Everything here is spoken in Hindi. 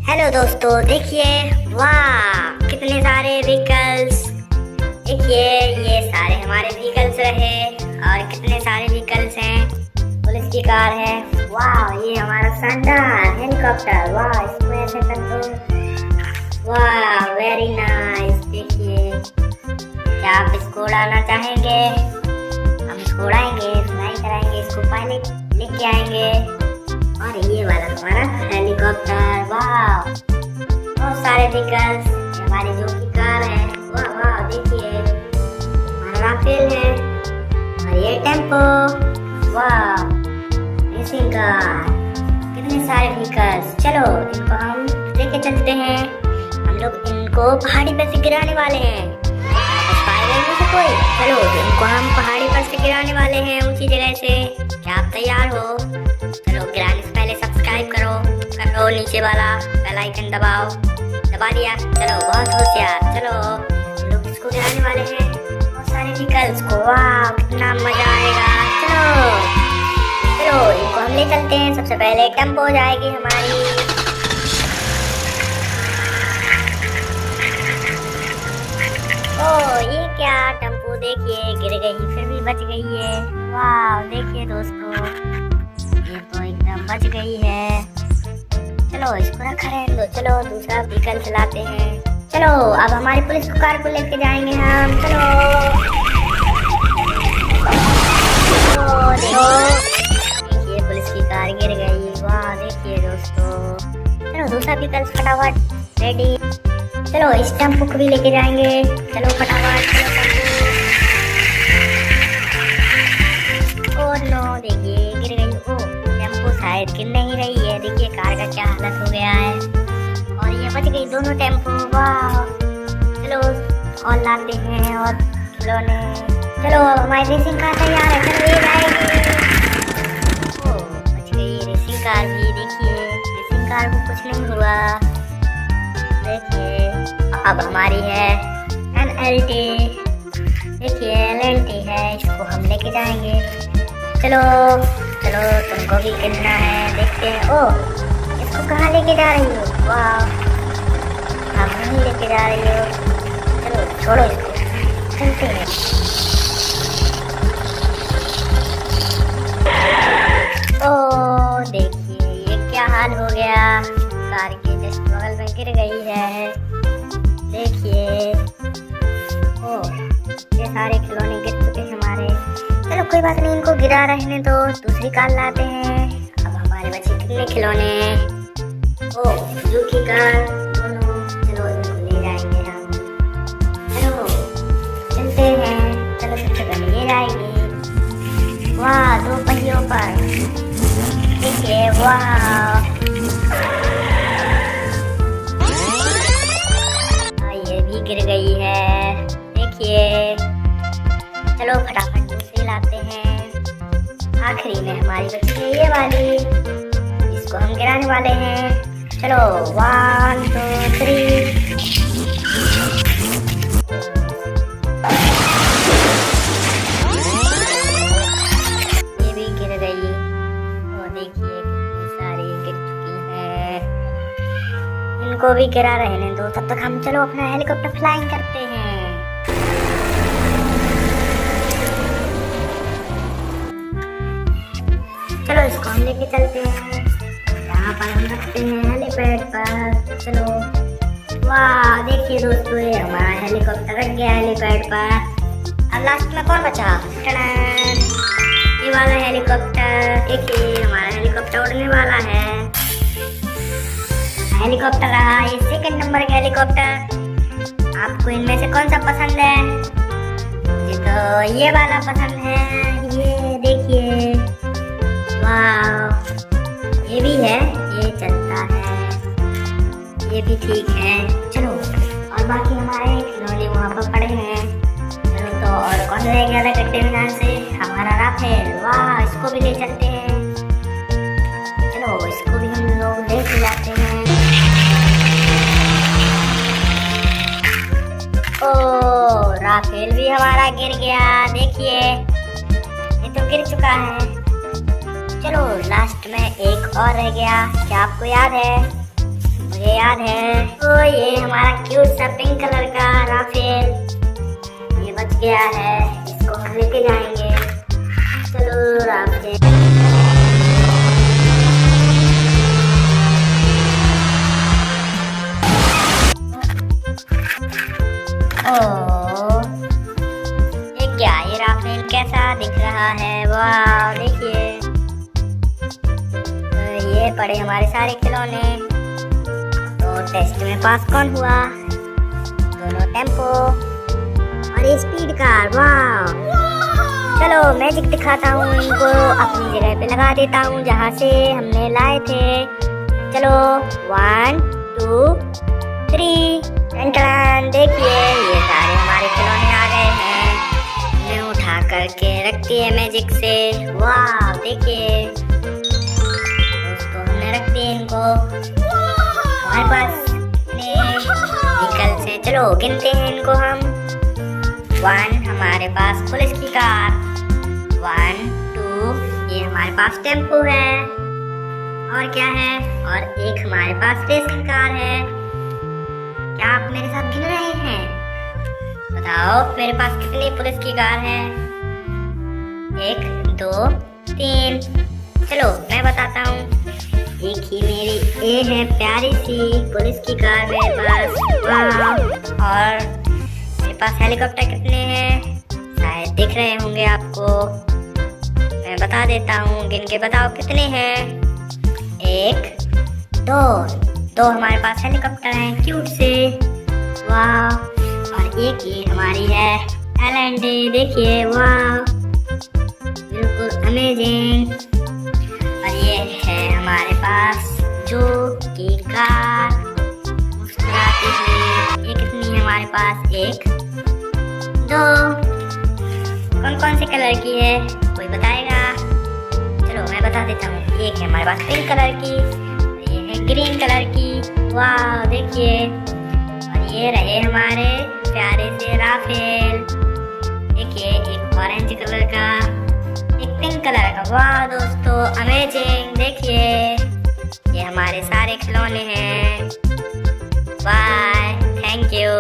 हेलो दोस्तों, देखिए वाह कितने सारे व्हीकल्स। देखिए ये सारे हमारे व्हीकल्स रहे और कितने सारे व्हीकल्स हैं। पुलिस की कार है, वाह ये हमारा शानदार हेलीकॉप्टर, वाह इसको ऐसे कंट्रोल, वाह वेरी नाइस। देखिए क्या आप इसको उड़ाना चाहेंगे? हम इसको उड़ाएंगे, फ्लाई कराएंगे, इसको पायलट लेके आएंगे। और ये वाला हमारा हेलीकॉप्टर, वाह बहुत सारे व्हीकल्स। हमारी जो की कार है, वाह वाह देखिए हमारा राफेल है। और ये टेम्पो, वाह रेसिंग कार, कितने सारे व्हीकल्स। चलो इनको हम लेके चलते हैं। हम लोग इनको पहाड़ी पर से गिराने वाले हैं। में से कोई, चलो इनको हम पहाड़ी पर से गिराने वाले हैं ऊंची जगह से। क्या आप तैयार हो? चलो गिराने से पहले सब्सक्राइब करो नीचे वाला बेल आइकन दबा दिया। चलो बहुत होशियार। चलो हम लोग इसको गिराने वाले हैं, बहुत सारे व्हीकल्स को। वाह कितना मजा आएगा। चलो चलो इनको हम ले चलते हैं। सबसे पहले टेम्पो हो जाएगी हमारी। ओ ये क्या टेम्पो, देखिए गिर गई फिर भी बच गई है। वाह देखिए दोस्तों, ये तो एकदम बच गई है। चलो इसको रखा रहने दो। चलो दूसरा व्हीकल चलाते हैं। चलो अब हमारी पुलिस कार को लेके जाएंगे हम। चलो देखिए पुलिस की कार गिर गई। वाह देखिए दोस्तों, चलो दूसरा व्हीकल फटाफट रेडी। चलो इस टेम्पो को भी लेके जाएंगे। चलो फटाफट। ओ नो देखिए गिर गई। ओ टेम्पो शायद गिर नहीं रही है। देखिए कार का क्या हालत हो गया है। और ये बच गई दोनों टेम्पो। वाह चलो और लाते हैं और खिलौने। चलो हमारी रेसिंग कार तैयार है। चलो ये जाएगी। ओ बच गई रेसिंग कार भी। देखिए रेसिंग कार को कुछ नहीं हुआ। देखिए अब हमारी है NLT। देखिए LNT है, इसको हम लेके जाएंगे। चलो चलो तुमको भी गिनना है, देखते हैं। ओ इसको कहाँ लेके जा रही हो? वाह आप नहीं लेके जा रही हो। चलो छोड़ो इसको, चलते हैं। ओ देखिए ये क्या हाल हो गया। कार के जस्ट बगल में गिर गई है। देखिए ओ ये सारे खिलौने गिर चुके हैं हमारे। चलो कोई बात नहीं, इनको गिरा रहने दो, दूसरी कार लाते हैं। अब हमारे बच्चे कितने खिलौने हैं। ओ की कार दोनों, चलो इनको ले जाएंगे हम। चलो चलते हैं। चलो सबसे पहले ये जाएगी। वाह दो पहियों पर, देखिए वाह गिर गई है। देखिए चलो फटाफट दूसरी लाते हैं। आखिरी में हमारी बची है ये वाली, इसको हम गिराने वाले हैं। चलो 1 2 3। ये भी गिर गई। और देखिए कितनी सारी गिर चुकी है। इनको भी गिरा रहने दो, तब तक हम चलो अपना हेलीकॉप्टर फ्लाइंग करते हैं। चलो इसको हम लेके चलते हैं। यहाँ पर हम रखते हैं हेलीपैड पर। चलो वाह देखिए दोस्तों, ये हमारा हेलीकॉप्टर रख गया हेलीपैड पर। अब लास्ट में कौन बचा? ये वाला हेलीकॉप्टर। देखिए हमारा हेलीकॉप्टर उड़ने वाला है। हेलीकॉप्टर रहा ये सेकंड नंबर का हेलीकॉप्टर। आपको इनमें से कौन सा पसंद है? मुझे तो ये वाला पसंद है। ये देखिए वाह ये भी है, ये चलता है, ये भी ठीक है। चलो और बाकी हमारे खिलौने वहाँ पर पड़े हैं। चलो तो और कौन रह गया था गड्ढे में जाने से? हमारा राफेल। वाह इसको भी ले चलते हैं। चलो इसको भी हम लोग ले जाते हैं। ओ राफेल भी हमारा गिर गया। देखिए ये तो गिर चुका है। चलो लास्ट में एक और रह गया। क्या आपको याद है? मुझे याद याद है। तो ये हमारा क्यूट सा पिंक कलर का राफेल ये बच गया है, इसको हम लेके जाएंगे। चलो राफेल। ओह, ये क्या, ये राफेल कैसा दिख रहा है। वाह देखिए, ये पड़े हमारे सारे खिलौने। तो टेस्ट में पास कौन हुआ? दोनों टेम्पो और ये स्पीड कार। वाह, चलो मैजिक दिखाता हूँ इनको, अपनी जगह पे लगा देता हूँ जहाँ से हमने लाए थे। चलो 1 2 3, देखिए ये सारे हमारे खिलौने आ गए हैं। हमने उठा करके रख दिए मैजिक से। वाह देखिए दोस्तों, हमने रख दिए इनको। हमारे पास कितने व्हीकल्स हैं, चलो गिनते हैं इनको हम। 1 हमारे पास पुलिस की कार, 1 2 ये हमारे पास टेम्पो है, और क्या है, और एक हमारे पास रेसिंग कार है। क्या आप मेरे साथ गिन रहे हैं? बताओ मेरे पास कितनी पुलिस की कार है? 1 2 3। चलो मैं बताता हूँ। एक ही मेरी ये है प्यारी सी पुलिस की कार मेरे पास। वाह, और मेरे पास हेलीकॉप्टर कितने हैं शायद दिख रहे होंगे आपको, मैं बता देता हूँ। गिन के बताओ कितने हैं। 1 2 हमारे पास हेलीकॉप्टर हैं क्यूट से। वाह, और एक ये हमारी है एल&डी, देखिए वाह बिल्कुल अमेजिंग। और ये है हमारे पास जो की कार मुस्कुराती हुई। ये कितनी है हमारे पास? 1 2। कौन कौन से कलर की है कोई बताएगा? चलो मैं बता देता हूँ। एक है हमारे पास पिंक कलर की, ये है ग्रीन कलर की। वाह देखिए, और ये रहे हमारे प्यारे से राफेल। देखिए एक ऑरेंज कलर का, एक पिंक कलर का। वाह दोस्तों अमेजिंग, देखिए ये हमारे सारे खिलौने हैं। Bye, thank you.